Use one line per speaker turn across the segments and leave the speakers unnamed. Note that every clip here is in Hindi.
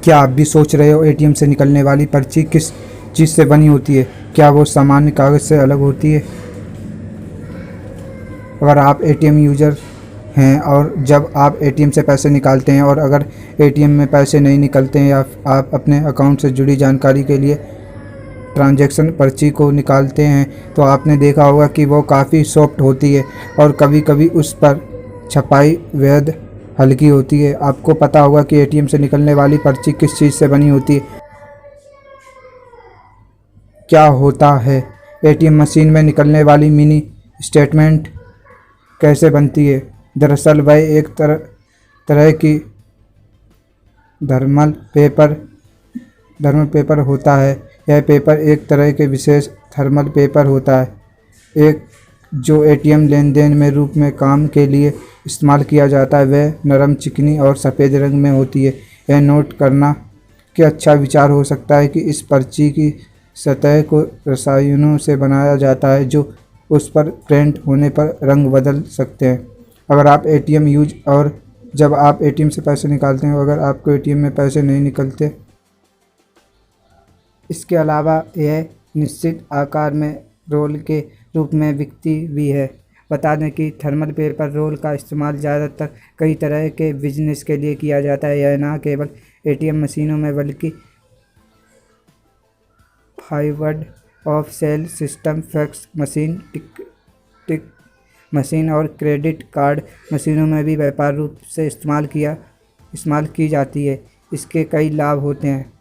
क्या आप भी सोच रहे हो एटीएम से निकलने वाली पर्ची किस चीज़ से बनी होती है? क्या वो सामान्य कागज़ से अलग होती है? अगर आप एटीएम यूज़र हैं और जब आप एटीएम से पैसे निकालते हैं और अगर एटीएम में पैसे नहीं निकलते हैं या आप अपने अकाउंट से जुड़ी जानकारी के लिए ट्रांजैक्शन पर्ची को निकालते हैं तो आपने देखा होगा कि वो काफ़ी सॉफ्ट होती है और कभी-कभी उस पर छपाई बेहद हल्की होती है। आपको पता होगा कि एटीएम से निकलने वाली पर्ची किस चीज़ से बनी होती है? क्या होता है? एटीएम मशीन में निकलने वाली मिनी स्टेटमेंट कैसे बनती है? दरअसल वह एक तरह की थर्मल पेपर होता है। यह पेपर एक तरह के विशेष थर्मल पेपर होता है एक जो एटीएम लेनदेन में रूप में काम के लिए इस्तेमाल किया जाता है। वह नरम, चिकनी और सफ़ेद रंग में होती है। यह नोट करना कि अच्छा विचार हो सकता है कि इस पर्ची की सतह को रसायनों से बनाया जाता है जो उस पर प्रिंट होने पर रंग बदल सकते हैं। अगर आप एटीएम यूज और जब आप एटीएम से पैसे निकालते हैं अगर आपको एटीएम में पैसे नहीं निकलते। इसके अलावा यह निश्चित आकार में रोल के रूप में बिकती भी है। बता दें कि थर्मल पेपर रोल का इस्तेमाल ज़्यादातर कई तरह के बिजनेस के लिए किया जाता है। यह न केवल एटीएम मशीनों में बल्कि forward of sale system, fax machine, tick machine और क्रेडिट कार्ड मशीनों में भी व्यापार रूप से इस्तेमाल की जाती है। इसके कई लाभ होते हैं।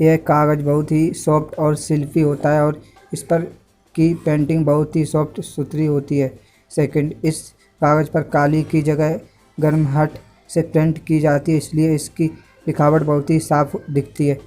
यह कागज़ बहुत ही सॉफ्ट और सिल्की होता है और इस पर की पेंटिंग बहुत ही सॉफ्ट सुथरी होती है। सेकंड, इस कागज़ पर काली की जगह गर्माहट से प्रिंट की जाती है, इसलिए इसकी लिखावट बहुत ही साफ दिखती है।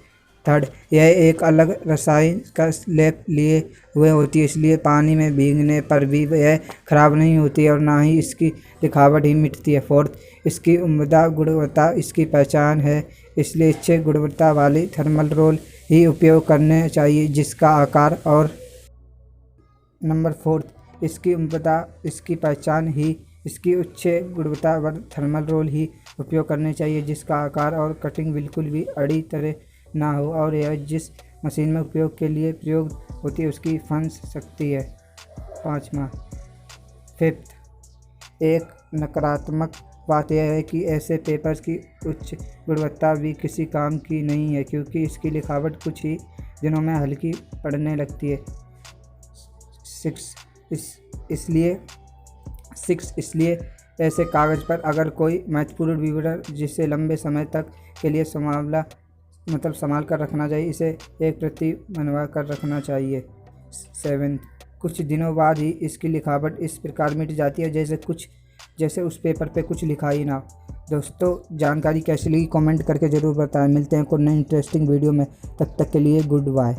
थर्ड, यह एक अलग रसायन का लेप लिए हुए होती है, इसलिए पानी में भीगने पर भी यह खराब नहीं होती है और ना ही इसकी लिखावट ही मिटती है। फोर्थ, इसकी उम्दा गुणवत्ता इसकी पहचान है, इसलिए अच्छे गुणवत्ता वाली थर्मल रोल ही उपयोग करने चाहिए जिसका आकार और नंबर फोर्थ, इसकी उम्दा इसकी पहचान ही इसकी उच्च गुणवत्ता वाली थर्मल रोल ही उपयोग करने चाहिए जिसका आकार और कटिंग बिल्कुल भी अड़ी तरह ना हो और यह जिस मशीन में उपयोग के लिए प्रयोग होती है उसकी फंस सकती है। पाँचवा, फिफ्थ, एक नकारात्मक बात यह है कि ऐसे पेपर्स की उच्च गुणवत्ता भी किसी काम की नहीं है क्योंकि इसकी लिखावट कुछ ही दिनों में हल्की पड़ने लगती है। इसलिए ऐसे कागज़ पर अगर कोई महत्वपूर्ण विवरण जिसे लंबे समय तक के लिए संभाल कर रखना चाहिए, इसे एक प्रति बनवा कर रखना चाहिए। 7, कुछ दिनों बाद ही इसकी लिखावट इस प्रकार मिट जाती है जैसे उस पेपर पे कुछ लिखा ही ना। दोस्तों, जानकारी कैसी लगी कमेंट करके ज़रूर बताएं। मिलते हैं कोई नई इंटरेस्टिंग वीडियो में, तब तक के लिए गुड बाय।